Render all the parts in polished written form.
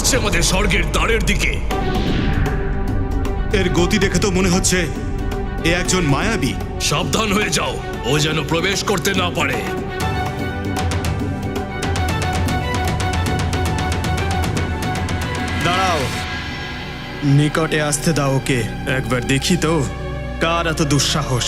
আসছে আমাদের স্বর্গের দ্বারের দিকে। এর গতি দেখে তো মনে হচ্ছে এ একজন মায়াবী। সাবধান হয়ে যাও, ও যেন প্রবেশ করতে না পারে। দাঁড়াও, নিকটে আসতে দাও ওকে। একবার দেখি তো কার এত দুঃসাহস।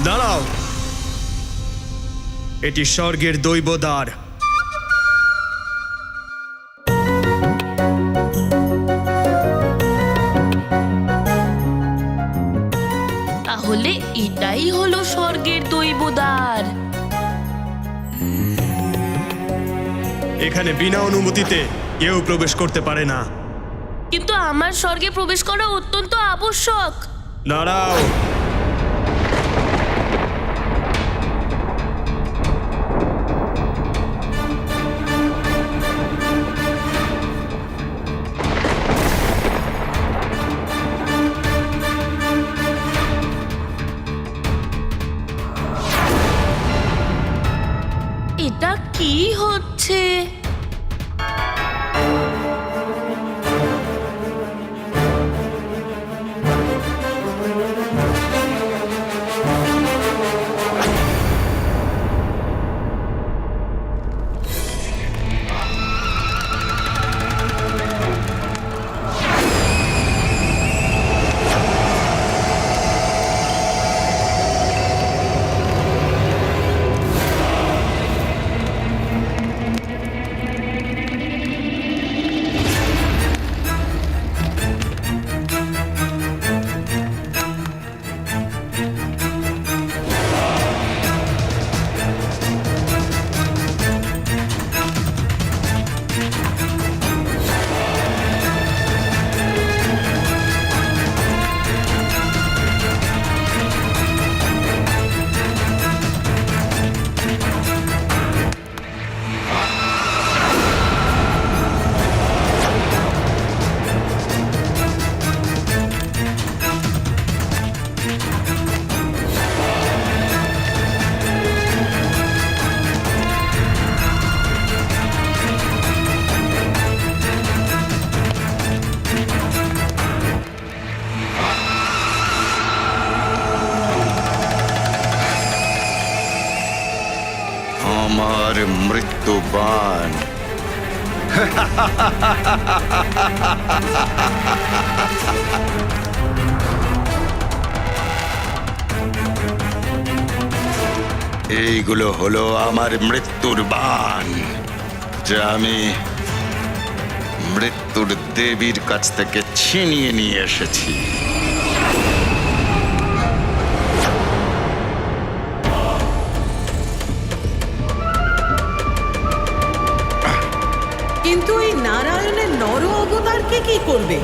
দাঁড়াও, এটি স্বর্গের দৈবদ্বার। তাহলে এটাই হলো স্বর্গের দৈবদ্বার। এখানে বিনা অনুমতিতে কেউ প্রবেশ করতে পারে না। কিন্তু আমার স্বর্গে প্রবেশ করা অত্যন্ত আবশ্যক। দাঁড়াও, এটা কি হচ্ছে? আমার মৃত্যুবাণ। এইগুলো হলো আমার মৃত্যুর বাণ, যা আমি মৃত্যুর দেবীর কাছ থেকে ছিনিয়ে নিয়ে এসেছি। কিন্তু এই নারায়ণের নর অবতারকে কি করবে?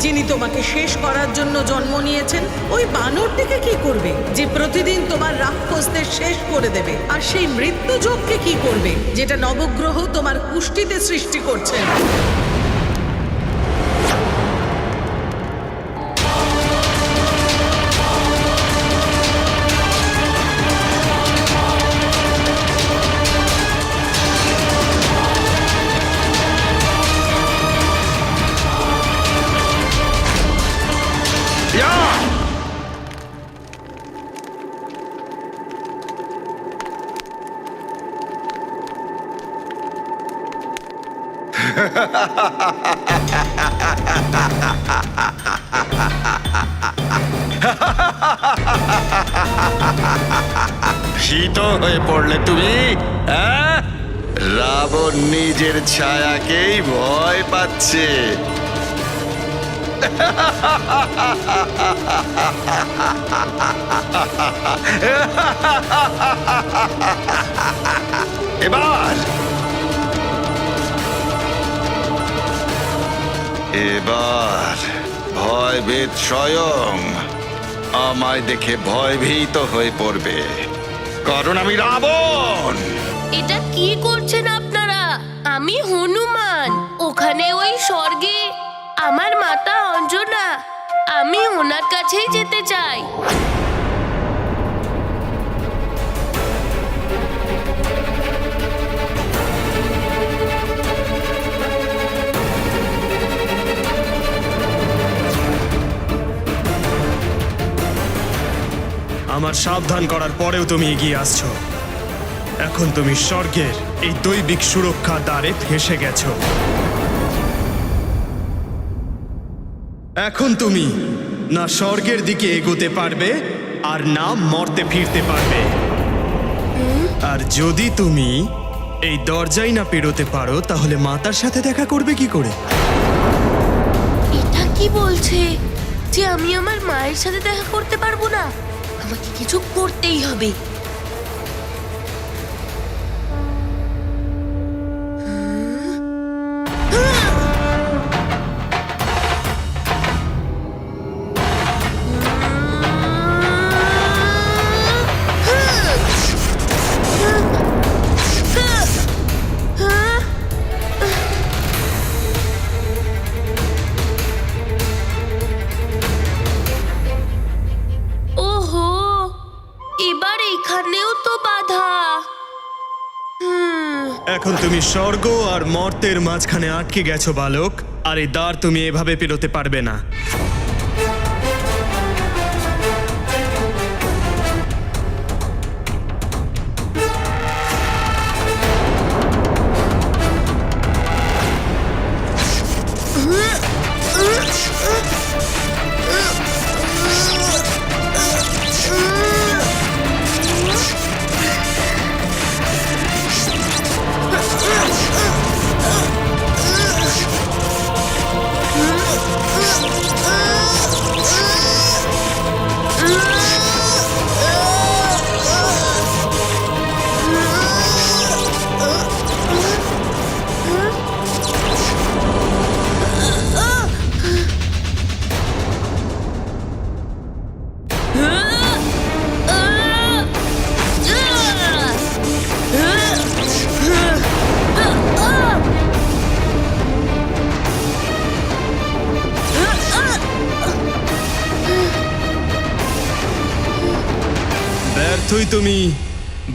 যিনি তোমাকে শেষ করার জন্য জন্ম নিয়েছেন, ওই বানরটিকে কি করবে যে প্রতিদিন তোমার রাক্ষসদের শেষ করে দেবে? আর সেই মৃত্যুযোগকে কি করবে যেটা নবগ্রহ তোমার কুষ্ঠিতে সৃষ্টি করছেন? ভীত হয়ে পড়লে তুমি? রাবণ নিজের ছায়াকেই ভয় পাচ্ছে। এবার ভয়ভীত স্বয়ং আমায় দেখে ভয়ভীত হয়ে পড়বে, কারণ আমি রাবণ। এটা কি করছেন আপনারা? আমি হনুমান। ওখানে ওই স্বর্গে আমার মাতা অঞ্জনা, আমি ওনার কাছেই যেতে চাই। আমার সাবধান করার পরেও তুমি এগিয়ে আসছো। এখন তুমি স্বর্গের এই দৈবিক সুরক্ষা দ্বারে ফেঁসে গেছো। এখন তুমি না স্বর্গের দিকে এগোতে পারবে আর না মর্তে ফিরতে পারবে। আর যদি তুমি এই দরজাই না পেরোতে পারো তাহলে মাতার সাথে দেখা করবে কি করে? এটা কি বলছে যে আমি আমার মায়ের সাথে দেখা করতে পারবো না? আমাকে কিছু করতেই হবে। ওহো, এবার এইখানেও তো বাধা। এখন তুমি স্বর্গ আর মর্তের মাঝখানে আটকে গেছো বালক, আর এই দ্বার তুমি এভাবে পেরোতে পারবে না। ব্যর্থই তুমি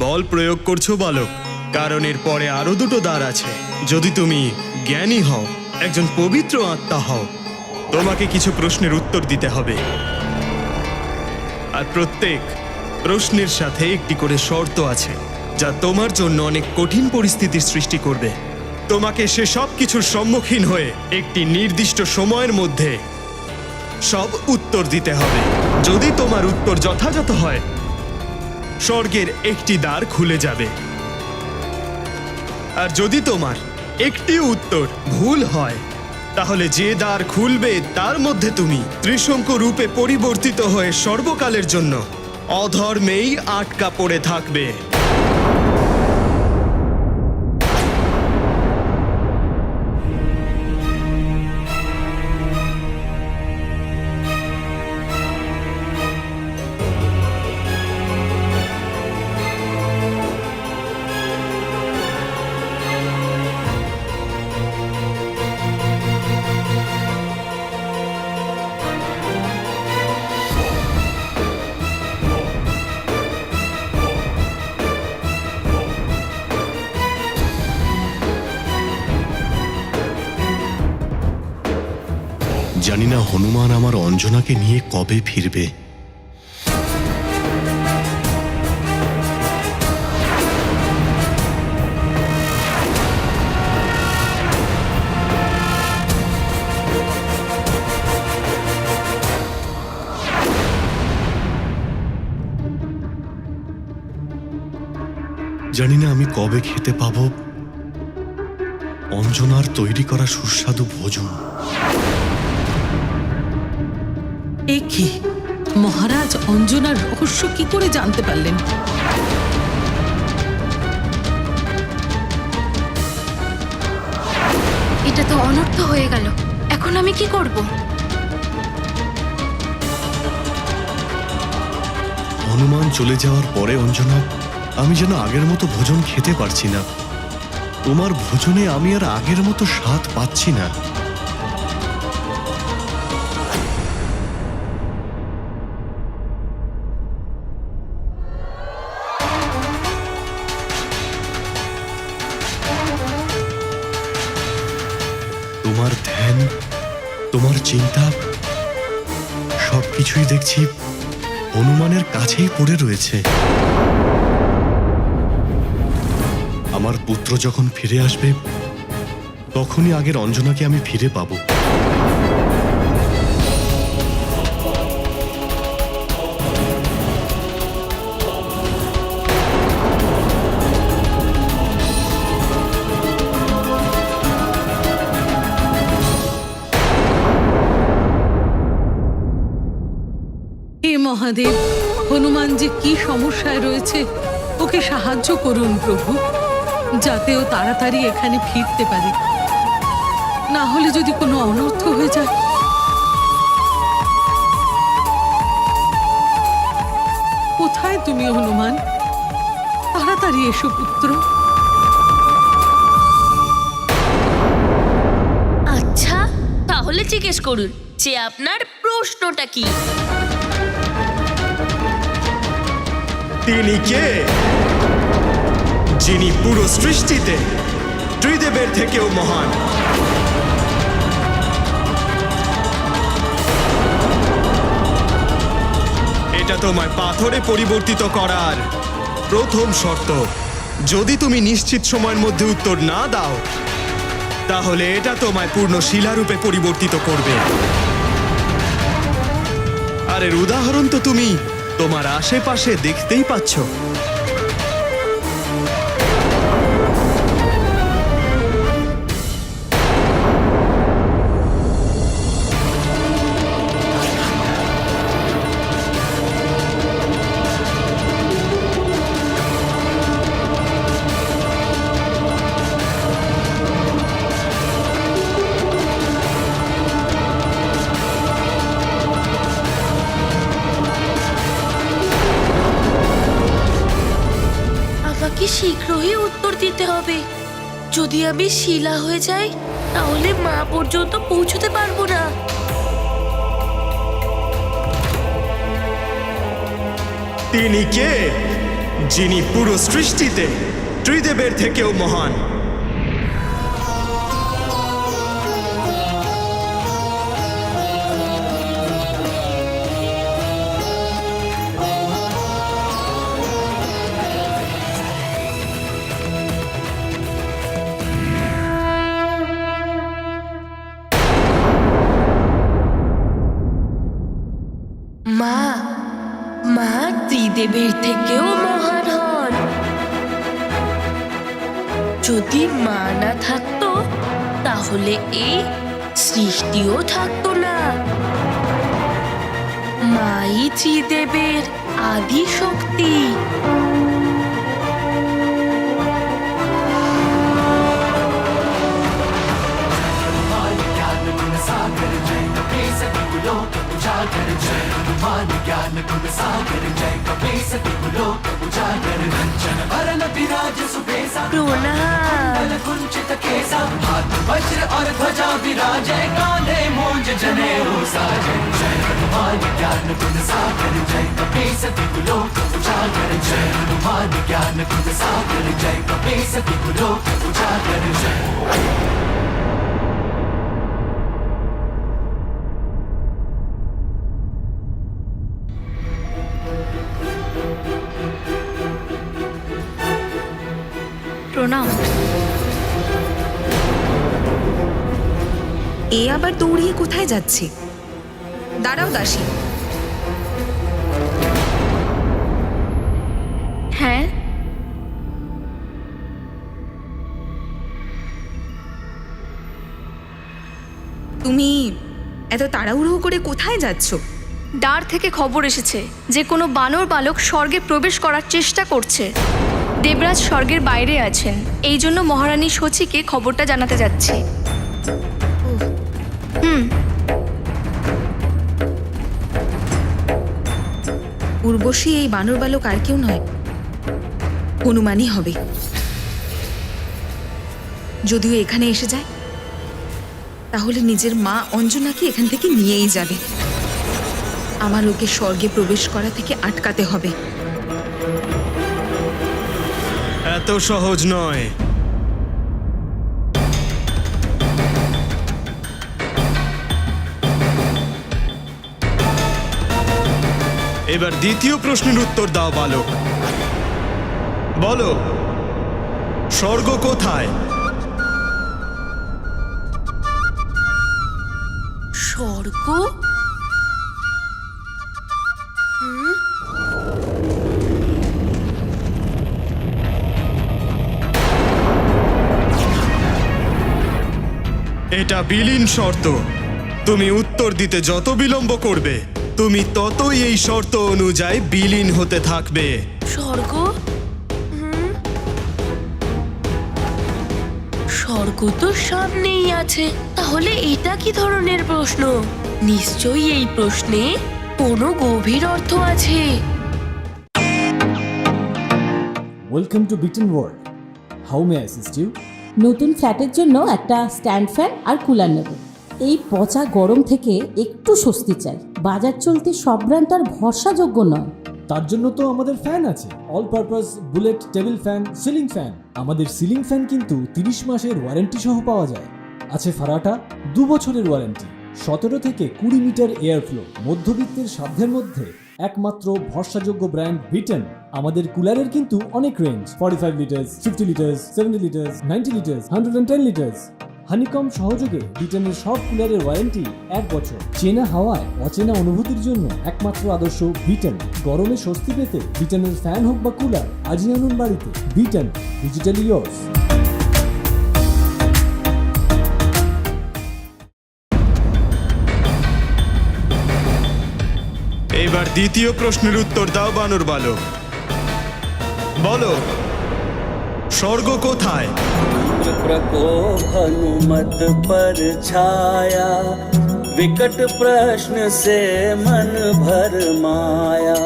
বল প্রয়োগ করছো বালক, কারণ এর পরে আরো দুটো দ্বার আছে। যদি তুমি জ্ঞানী হও, একজন পবিত্র আত্মা হও, তোমাকে কিছু প্রশ্নের উত্তর দিতে হবে। আর প্রত্যেক প্রশ্নের সাথে একটি করে শর্ত আছে, যা তোমার জন্য অনেক কঠিন পরিস্থিতির সৃষ্টি করবে। তোমাকে সে সব কিছুর সম্মুখীন হয়ে একটি নির্দিষ্ট সময়ের মধ্যে সব উত্তর দিতে হবে। যদি তোমার উত্তর যথাযথ হয়, স্বর্গের একটি দ্বার খুলে যাবে। আর যদি তোমার একটি উত্তর ভুল হয়, তাহলে যে দ্বার খুলবে তার মধ্যে তুমি ত্রিশঙ্কু রূপে পরিবর্তিত হয়ে সর্বকালের জন্য অধর্মেই আটকা পড়ে থাকবে। জানি না হনুমান আমার অঞ্জনাকে নিয়ে কবে ফিরবে। জানি না আমি কবে খেতে পাবো অঞ্জনার তৈরি করা সুস্বাদু ভোজন। এ কি, মহারাজ অঞ্জনার রহস্য কি করে জানতে পারলেন? এটা তো অনর্থ হয়ে গেল। এখন আমি কি করব? হনুমান চলে যাওয়ার পরে অঞ্জনা, আমি যেন আগের মতো ভোজন খেতে পারছি না। তোমার ভোজনে আমি আর আগের মতো স্বাদ পাচ্ছি না। তোমার ধ্যান, তোমার চিন্তা সবকিছুই দেখছি হনুমানের কাছেই পড়ে রয়েছে। আমার পুত্র যখন ফিরে আসবে তখনই আগের অঞ্জনাকে আমি ফিরে পাবো। হে মহাদেব, হনুমান যে কি সমস্যায় রয়েছে, ওকে সাহায্য করুন প্রভু, যাতে ও তাড়াতাড়ি এখানে ফিরতে পারে। না হলে যদি কোনো অনর্থ হয়ে যায়। কোথায় তুমি হনুমান? তাড়াতাড়ি এসো পুত্র। আচ্ছা, তাহলে জিজ্ঞেস করুন যে আপনার প্রশ্নটা কি। তিনি কে, যিনি পুরো সৃষ্টিতে ত্রিদেবের থেকেও মহান? এটা তোমায় পাথরে পরিবর্তিত করার প্রথম শর্ত। যদি তুমি নিশ্চিত সময়ের মধ্যে উত্তর না দাও তাহলে এটা তোমায় পূর্ণ শিলারূপে পরিবর্তিত করবে। আর এর উদাহরণ তো তুমি তোমার আশেপাশে দেখতেই পাচ্ছ। আমাকে শীঘ্রই উত্তর দিতে হবে। যদি আমি শিলা হয়ে যাই তাহলে মা পর্যন্ত পৌঁছতে পারবো না। তিনি কে, যিনি পুরো সৃষ্টিতে ত্রিদেবের থেকেও মহান? মা, মা ত্রিদেবের থেকেও মহান হন। যদি মা না থাকতো তাহলে এই সৃষ্টিও থাকতো না। মাই ত্রিদেবের আদি শক্তি। প্রণাম। এ আবার দৌড়িয়ে কোথায় যাচ্ছে? দাঁড়াও দাসী। হ্যাঁ, তুমি এত তাড়াহুড়ো করে কোথায় যাচ্ছ? দ্বার থেকে খবর এসেছে যে কোনো বানর বালক স্বর্গে প্রবেশ করার চেষ্টা করছে। দেবরাজ স্বর্গের বাইরে আছেন, এই জন্য মহারানী শচীকে খবরটা জানাতে যাচ্ছি। উর্বশী এই বানর বালক আর কেউ নয়, হনুমানই হবে। যদিও এখানে এসে যায় তাহলে নিজের মা অঞ্জনাকে এখান থেকে নিয়েই যাবে। আমার ওকে স্বর্গে প্রবেশ করা থেকে আটকাতে হবে। এত সহজ নয়। এবার দ্বিতীয় প্রশ্নের উত্তর দাও বালক। বলো, স্বর্গ কোথায়? স্বর্গ? এটা বিলীন শর্ত। তুমি উত্তর দিতে যত বিলম্ব করবে, তুমি ততই এই শর্ত অনুযায়ী বিলীন হতে থাকবে। স্বর্গ? স্বর্গ তো সামনেই আছে, তাহলে এটা কি ধরনের প্রশ্ন? নিশ্চয়ই এই প্রশ্নে কোনো গভীর অর্থ আছে। ওয়েলকাম টু বিটেন world. How may I assist you? নতুন ফ্ল্যাটের জন্য একটা স্ট্যান্ড ফ্যান আর কুলার নেব। এই পচা গরম থেকে একটু স্বস্তি চাই। বাজার চলতে সব ব্র্যান্ড আর ভরসাযোগ্য নয়। তার জন্য তো আমাদের ফ্যান আছে, all purpose bullet table fan, ceiling fan. আমাদের সিলিং ফ্যান কিন্তু 30 মাসের ওয়ারেন্টি সহ পাওয়া যায়। আছে ফারাটা 2 বছরের ওয়ারেন্টি, 17 থেকে 20 মিটার এয়ার ফ্লো। মধ্যবিত্তের সাধ্যের মধ্যে একমাত্র ভরসাযোগ্য ব্র্যান্ড বিটেন। আমাদের কুলারের কিন্তু অনেক range, 45 litres, 50 litres, 70 litres, 90 litres, 110 litres. Honeycomb সহযোগে বিটেনের সব কুলারের ওয়ারেন্টি 1 বছর। চেনা হাওয়ায় অচেনা অনুভূতির জন্য একমাত্র আদর্শ বিটেন। গরমে স্বস্তি পেতে বিটেনের ফ্যান হোক বা কুলার, আজই আনুন বাড়িতে। Beaten, digitally yours. এবার দ্বিতীয় প্রশ্নের উত্তর দাও বানর বালক। বলো, স্বর্গ কোথায়? प्रकोप हनुमत पर छाया, विकट प्रश्न से मन भर माया।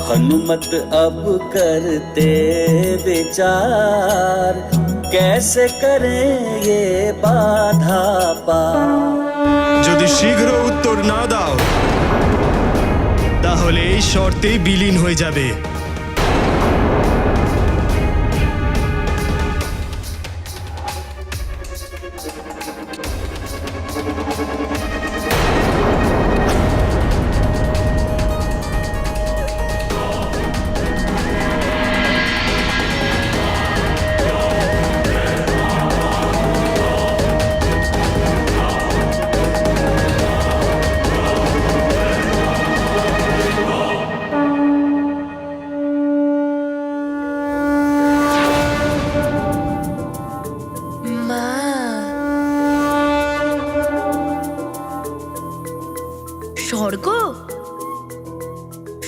हनुमत अब करते विचार, कैसे करें ये बाधा पार। যদি শীঘ্র উত্তর না দাও, তাহলে এই শর্তেই বিলীন হয়ে যাবে। মা, স্বর্গ?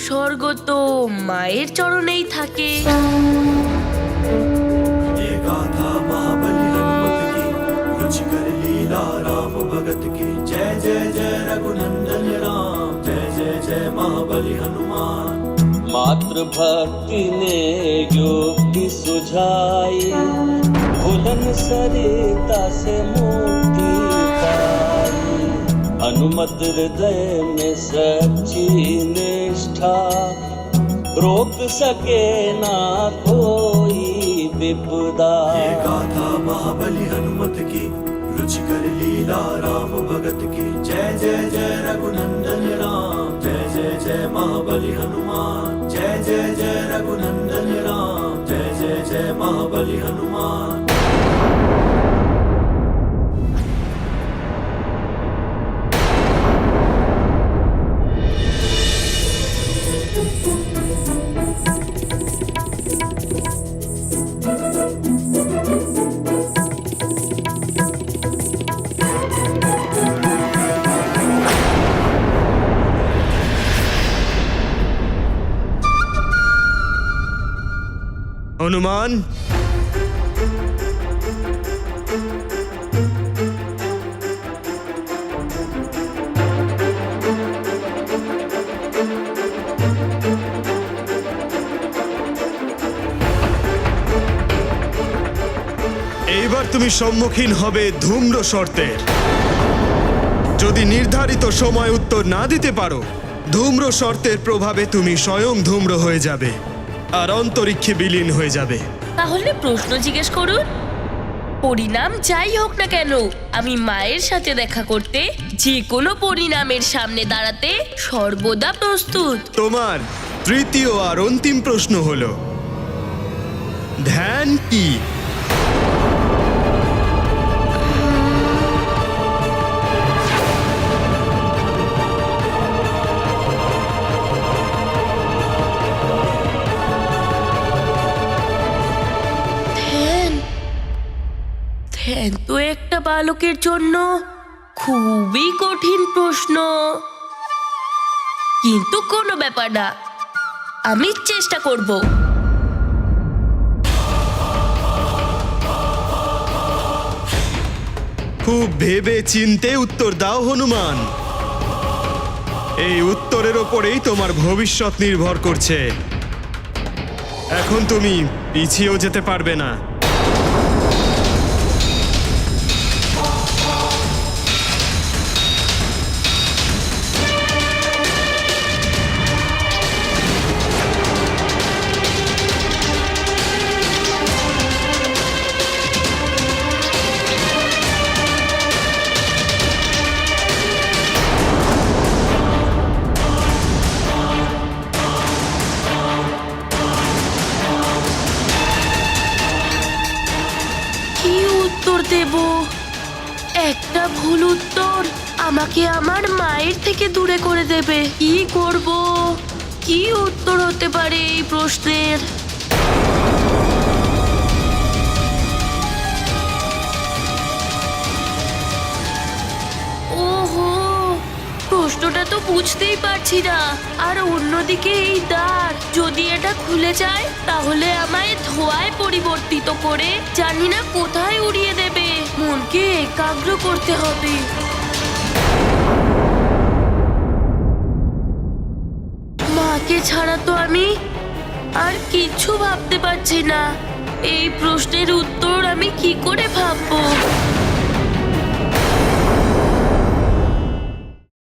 স্বর্গ তো মায়ের চরণেই থাকে। मातृ भक्ति ने युक्ति सुझाई, भुलन सरिता से मुक्ति पाई। हनुमत हृदय में सच्ची निष्ठा, रोक सके ना कोई विपदा। ये गाथा महाबली हनुमत की, रुचिकर लीला राम भगत की। जय जय जय रघुनंदन राम, जय जय जय महाबली हनुमान। जय जय जय रघुनंदन राम, जय जय जय महाबली हनुमान। হনুমান, এইবার তুমি সম্মুখীন হবে ধূম্র শর্তের। যদি নির্ধারিত সময় উত্তর না দিতে পারো, ধূম্র শর্তের প্রভাবে তুমি স্বয়ং ধূম্র হয়ে যাবে আর অন্তরিক্ষে বিলীন হয়ে যাবে। তাহলে প্রশ্ন জিজ্ঞেস করুন। পরিণাম যাই হোক না কেন, আমি মায়ের সাথে দেখা করতে, যে কোনো পরিণামের সামনে দাঁড়াতে সর্বদা প্রস্তুত। তোমার তৃতীয় আর অন্তিম প্রশ্ন হলো, ধ্যান কি? ধ্যান ধ্যান তো একটা বালকের জন্য খুবই কঠিন প্রশ্ন, কিন্তু কোনো ব্যাপার না, আমি চেষ্টা করব। খুব ভেবে চিন্তে উত্তর দাও হনুমান। এই উত্তরের ওপরেই তোমার ভবিষ্যৎ নির্ভর করছে। এখন তুমি পিছিয়েও যেতে পারবে না। কি উত্তর দেব? একটা ভুল উত্তর আমাকে আমার মায়ের থেকে দূরে করে দেবে। কি করব? কি উত্তর হতে পারে এই প্রশ্নের? ওহো, প্রশ্নটা তো বুঝতেই পারছি না। আর অন্যদিকে এই দ্বার, যদি এটা খুলে যায় তাহলে আমায় ধোঁয়ায় পরিবর্তিত করে জানি না কোথায় উড়িয়ে দেবে। মনকে একাগ্র করতে হবে। মাকে ছাড়া তো আমি আর কিছু ভাবতে পারছি না। এই প্রশ্নের উত্তর আমি কি করে ভাববো?